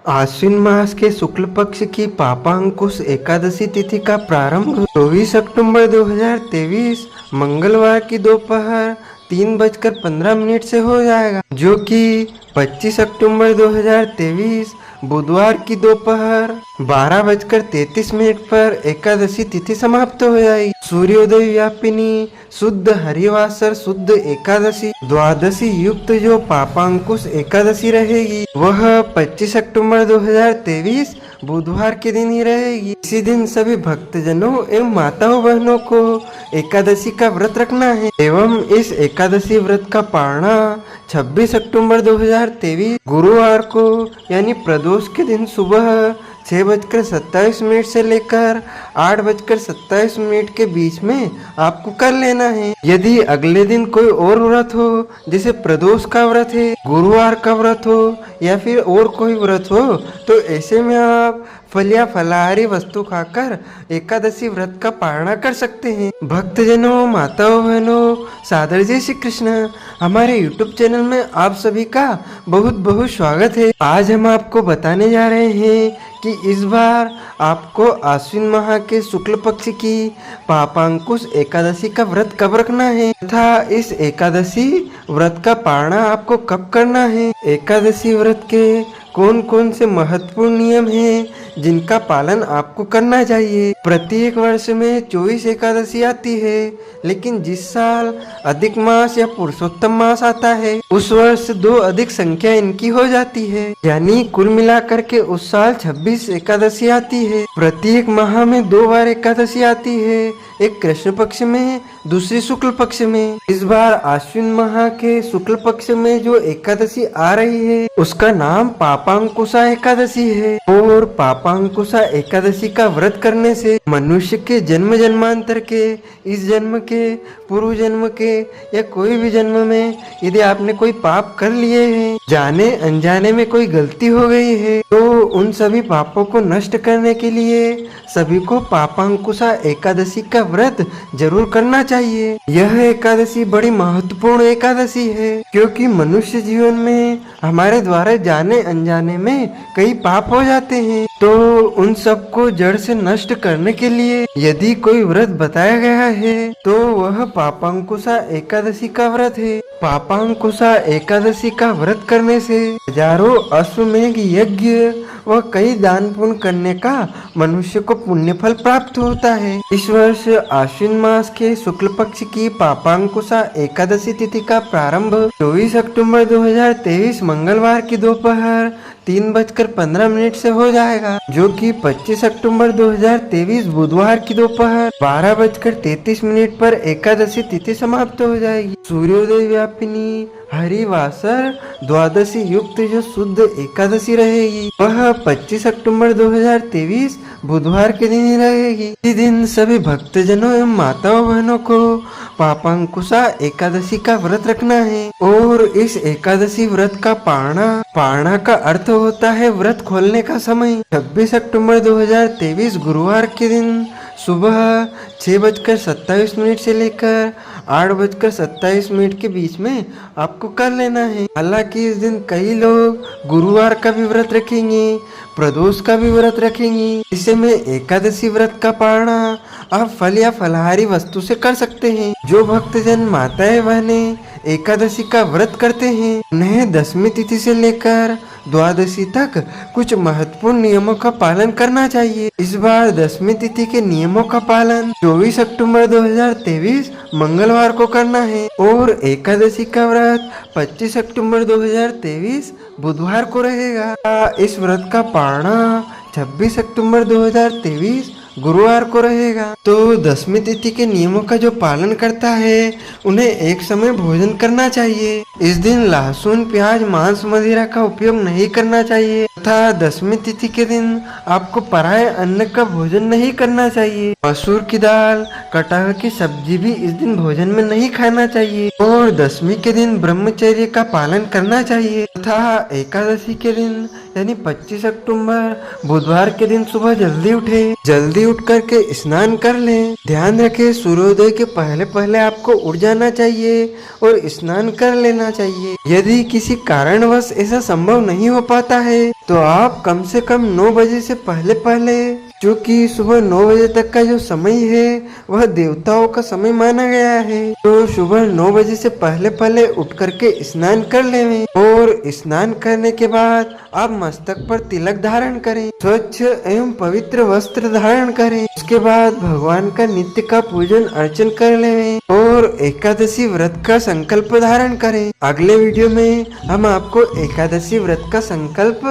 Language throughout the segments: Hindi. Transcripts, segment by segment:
आश्विन मास के शुक्ल पक्ष की पापांकुश एकादशी तिथि का प्रारंभ 24 अक्टूबर 2023 मंगलवार की दोपहर 3:15 से हो जाएगा, जो कि 25 अक्टूबर 2023 बुधवार की दोपहर 12:33 पर एकादशी तिथि समाप्त हो जाएगी। सूर्योदय व्यापिनी शुद्ध हरिवासर शुद्ध एकादशी द्वादशी युक्त जो पापांकुश एकादशी रहेगी वह 25 अक्टूबर 2023 बुधवार के दिन ही रहेगी। इसी दिन सभी भक्तजनों एवं माताओं बहनों को एकादशी का व्रत रखना है एवं इस एकादशी व्रत का पारणा 26 अक्टूबर 2023 गुरुवार को यानी प्रदोष के दिन सुबह 6:27 से लेकर 8:27 के बीच में आपको कर लेना है। यदि अगले दिन कोई और व्रत हो, जैसे प्रदोष का व्रत है, गुरुवार का व्रत हो या फिर और कोई व्रत हो, तो ऐसे में आप फल या फलाहारी वस्तु खाकर एकादशी व्रत का पारणा कर सकते हैं। भक्तजनों, माताओं बहनों, सादर जय श्री कृष्ण। हमारे YouTube चैनल में आप सभी का बहुत बहुत स्वागत है। आज हम आपको बताने जा रहे हैं कि इस बार आपको आश्विन माह के शुक्ल पक्ष की पापांकुश एकादशी का व्रत कब रखना है तथा इस एकादशी व्रत का पारणा आपको कब करना है। एकादशी व्रत के कौन कौन से महत्वपूर्ण नियम हैं जिनका पालन आपको करना चाहिए। प्रत्येक वर्ष में 24 एकादशी आती है, लेकिन जिस साल अधिक मास या पुरुषोत्तम मास आता है उस वर्ष 2 अधिक संख्या इनकी हो जाती है, यानी कुल मिलाकर के उस साल 26 एकादशी आती है। प्रत्येक माह में 2 बार एकादशी आती है, एक कृष्ण पक्ष में, दूसरी शुक्ल पक्ष में। इस बार आश्विन माह के शुक्ल पक्ष में जो एकादशी आ रही है उसका नाम पापांकुशा एकादशी है। और पापांकुशा एकादशी का व्रत करने से मनुष्य के जन्म जन्मांतर के, इस जन्म के, पूर्व जन्म के या कोई भी जन्म में यदि आपने कोई पाप कर लिए हैं, जाने अनजाने में कोई गलती हो गई है, तो उन सभी पापों को नष्ट करने के लिए सभी को पापांकुशा एकादशी का व्रत जरूर करना चाहिए। यह एकादशी बड़ी महत्वपूर्ण एकादशी है, क्योंकि मनुष्य जीवन में हमारे द्वारा जाने अनजाने में कई पाप हो जाते हैं, तो उन सब को जड़ से नष्ट करने के लिए यदि कोई व्रत बताया गया है तो वह पापांकुशा एकादशी का व्रत है। पापांकुशा एकादशी का व्रत करने से हजारों अश्वमेघ यज्ञ व कई दान पुण्य करने का मनुष्य को पुण्य फल प्राप्त होता है। इस वर्ष आश्विन मास के शुक्ल पक्ष की पापांकुशा एकादशी तिथि का प्रारंभ 24 अक्टूबर 2023 मंगलवार की दोपहर 3:15 से हो जाएगा, जो कि 25 अक्टूबर 2023 बुधवार की दोपहर 12:33 पर एकादशी तिथि समाप्त हो जाएगी। सूर्योदय व्यापिनी हरिवासर द्वादशी युक्त जो शुद्ध एकादशी रहेगी वह 25 अक्टूबर 2023 बुधवार के दिन ही रहेगी। इस दिन सभी भक्तजनों एवं माताओं बहनों को पापांकुशा एकादशी का व्रत रखना है। और इस एकादशी व्रत का पारणा का अर्थ होता है व्रत खोलने का समय। 26 अक्टूबर 2023 गुरुवार के दिन सुबह 6:27 से लेकर 8:27 के बीच में आपको कर लेना है। हालांकि इस दिन कई लोग गुरुवार का भी व्रत रखेंगे, प्रदोष का भी व्रत रखेंगे। इसे में एकादशी व्रत का पारणा आप फल या फलाहारी वस्तु से कर सकते हैं। जो भक्तजन माताएं बहनें एकादशी का व्रत करते हैं उन्हें दशमी तिथि से लेकर द्वादशी तक कुछ महत्वपूर्ण नियमों का पालन करना चाहिए। इस बार दशमी तिथि के नियमों का पालन 24 अक्टूबर 2023 मंगलवार को करना है और एकादशी का व्रत 25 अक्टूबर 2023 बुधवार को रहेगा। इस व्रत का पारणा 26 अक्टूबर 2023 गुरुवार को रहेगा। तो दशमी तिथि के नियमों का जो पालन करता है उन्हें एक समय भोजन करना चाहिए। इस दिन लहसुन, प्याज, मांस, मदिरा का उपयोग नहीं करना चाहिए तथा दशमी तिथि के दिन आपको पराये अन्न का भोजन नहीं करना चाहिए। मसूर की दाल, कटहल की सब्जी भी इस दिन भोजन में नहीं खाना चाहिए और दशमी के दिन ब्रह्मचर्य का पालन करना चाहिए तथा एकादशी के दिन यानी 25 अक्टूबर बुधवार के दिन सुबह जल्दी उठे, जल्दी उठ करके स्नान कर लें। ध्यान रखें, सूर्योदय के पहले पहले आपको उठ जाना चाहिए और स्नान कर लेना चाहिए। यदि किसी कारणवश ऐसा संभव नहीं हो पाता है तो आप कम से कम 9 बजे से पहले पहले, क्योंकि सुबह 9 बजे तक का जो समय है वह देवताओं का समय माना गया है, तो सुबह 9 बजे से पहले पहले उठ करके स्नान कर लें और स्नान करने के बाद आप मस्तक पर तिलक धारण करें, स्वच्छ एवं पवित्र वस्त्र धारण करें। उसके बाद भगवान का नित्य का पूजन अर्चन कर लें और एकादशी व्रत का संकल्प धारण करें। अगले वीडियो में हम आपको एकादशी व्रत का संकल्प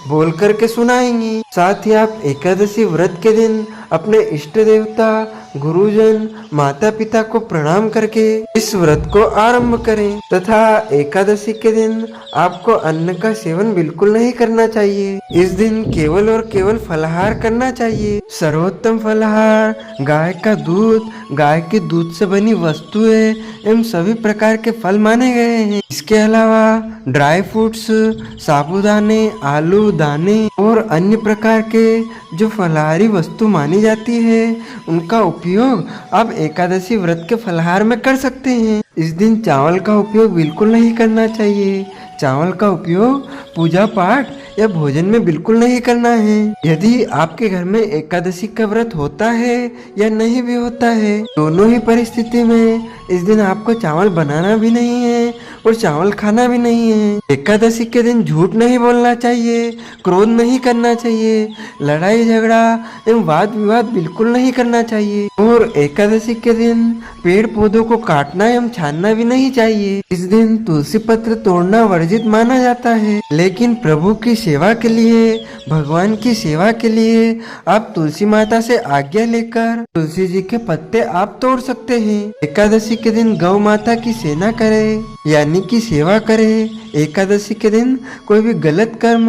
बोल करके सुनाएंगे। साथ ही आप एकादशी व्रत के दिन अपने इष्ट देवता, गुरुजन, माता पिता को प्रणाम करके इस व्रत को आरंभ करें तथा एकादशी के दिन आपको अन्न का सेवन बिल्कुल नहीं करना चाहिए। इस दिन केवल और केवल फलाहार करना चाहिए। सर्वोत्तम फलाहार गाय का दूध, गाय के दूध से बनी वस्तुएं एवं सभी प्रकार के फल माने गए हैं। इसके अलावा ड्राई फ्रूट्स, साबुदाने, आलू दाने और अन्य प्रकार के जो फलाहारी वस्तु मानी जाती है उनका उपयोग आप एकादशी व्रत के फलाहार में कर सकते हैं। इस दिन चावल का उपयोग बिल्कुल नहीं करना चाहिए। चावल का उपयोग पूजा पाठ या भोजन में बिल्कुल नहीं करना है। यदि आपके घर में एकादशी का व्रत होता है या नहीं भी होता है, दोनों ही परिस्थिति में इस दिन आपको चावल बनाना भी नहीं है और चावल खाना भी नहीं है। एकादशी के दिन झूठ नहीं बोलना चाहिए, क्रोध नहीं करना चाहिए, लड़ाई झगड़ा एवं वाद विवाद बिल्कुल नहीं करना चाहिए और एकादशी के दिन पेड़ पौधों को काटना एवं छानना भी नहीं चाहिए। इस दिन तुलसी पत्र तोड़ना वर्जित माना जाता है, लेकिन प्रभु की सेवा के लिए, भगवान की सेवा के लिए आप तुलसी माता से आज्ञा लेकर तुलसी जी के पत्ते आप तोड़ सकते हैं। एकादशी के दिन गौ माता की सेना करें, यानी कि सेवा करें। एकादशी के दिन कोई भी गलत कर्म,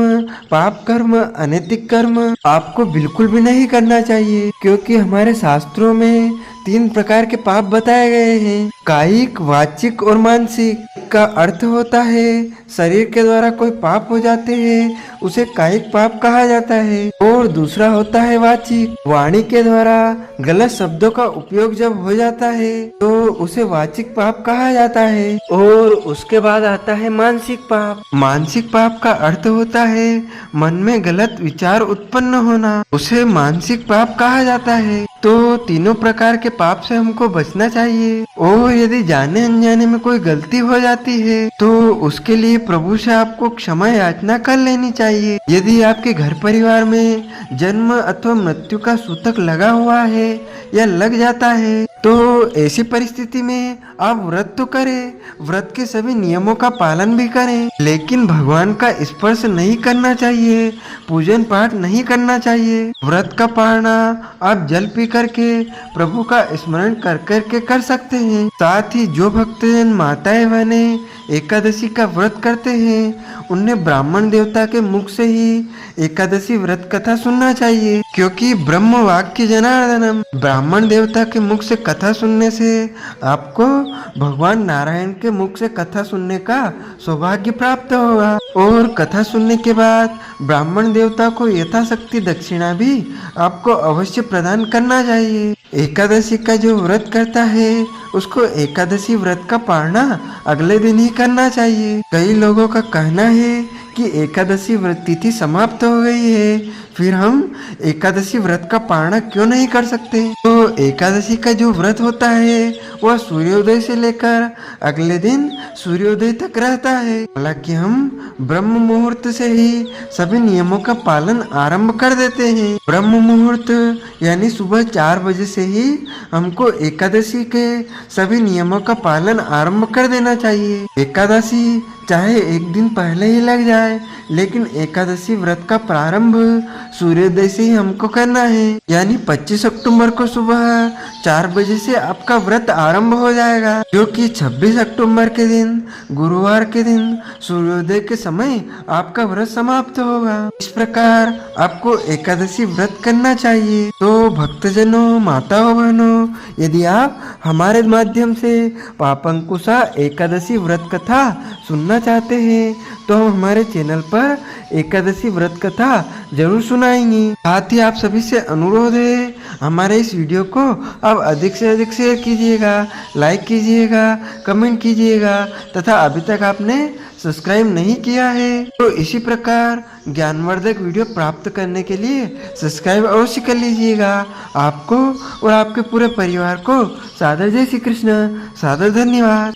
पाप कर्म, अनैतिक कर्म आपको बिल्कुल भी नहीं करना चाहिए, क्योंकि हमारे शास्त्रों में 3 प्रकार के पाप बताए गए हैं, कायिक, वाचिक और मानसिक। का अर्थ होता है शरीर के द्वारा कोई पाप हो जाते हैं उसे कायिक पाप कहा जाता है, और दूसरा होता है वाचिक, वाणी के द्वारा गलत शब्दों का उपयोग जब हो जाता है तो उसे वाचिक पाप कहा जाता है, और उसके बाद आता है मानसिक पाप। मानसिक पाप का अर्थ होता है मन में गलत विचार उत्पन्न होना, उसे मानसिक पाप कहा जाता है। तो तीनों प्रकार के पाप से हमको बचना चाहिए, और यदि जाने अनजाने में कोई गलती हो जाती है तो उसके लिए प्रभु से आपको क्षमा याचना कर लेनी चाहिए। यदि आपके घर परिवार में जन्म अथवा मृत्यु का सूतक लगा हुआ है या लग जाता है तो ऐसी परिस्थिति में आप व्रत तो करें, व्रत के सभी नियमों का पालन भी करें, लेकिन भगवान का स्पर्श नहीं करना चाहिए, पूजन पाठ नहीं करना चाहिए। व्रत का पालना आप जल पी करके प्रभु का स्मरण कर करके कर सकते हैं। साथ ही जो भक्तजन माताएं बहनें एकादशी का व्रत करते हैं उन्हें ब्राह्मण देवता के मुख से ही एकादशी व्रत कथा सुनना चाहिए, क्योंकि ब्रह्म वाक्य जनार्दनम, ब्राह्मण देवता के मुख से कथा सुनने से आपको भगवान नारायण के मुख से कथा सुनने का सौभाग्य प्राप्त होगा, और कथा सुनने के बाद ब्राह्मण देवता को यथाशक्ति दक्षिणा भी आपको अवश्य प्रदान करना चाहिए। एकादशी का जो व्रत करता है उसको एकादशी व्रत का पालना अगले दिन ही करना चाहिए। कई लोगों का कहना है कि एकादशी व्रत तिथि समाप्त हो गई है, फिर हम एकादशी व्रत का पालना क्यों नहीं कर सकते। तो एकादशी का जो व्रत होता है वह सूर्योदय से लेकर अगले दिन सूर्योदय तक रहता है। हालांकि हम ब्रह्म मुहूर्त से ही सभी नियमों का पालन आरंभ कर देते हैं। ब्रह्म मुहूर्त यानी सुबह 4 बजे से ही हमको एकादशी के सभी नियमों का पालन आरंभ कर देना चाहिए। एकादशी चाहे एक दिन पहले ही लग जाए, लेकिन एकादशी व्रत का प्रारंभ सूर्योदय से ही हमको करना है। यानी 25 अक्टूबर को सुबह दोपहर 4 बजे से आपका व्रत आरंभ हो जाएगा, जो कि 26 अक्टूबर के दिन गुरुवार के दिन सूर्योदय के समय आपका व्रत समाप्त होगा। इस प्रकार आपको एकादशी व्रत करना चाहिए। तो भक्तजनों, माताओं, बहनों, यदि आप हमारे माध्यम से पापंकुशा एकादशी व्रत कथा सुनना चाहते हैं तो हम हमारे चैनल पर एकादशी व्रत कथा जरूर सुनाएंगे। साथ ही आप सभी से अनुरोध है, हमारे इस वीडियो को आप अधिक से अधिक शेयर कीजिएगा, लाइक कीजिएगा, कमेंट कीजिएगा तथा अभी तक आपने सब्सक्राइब नहीं किया है तो इसी प्रकार ज्ञानवर्धक वीडियो प्राप्त करने के लिए सब्सक्राइब अवश्य कर लीजिएगा। आपको और आपके पूरे परिवार को सादर जय श्री कृष्ण, सादर धन्यवाद।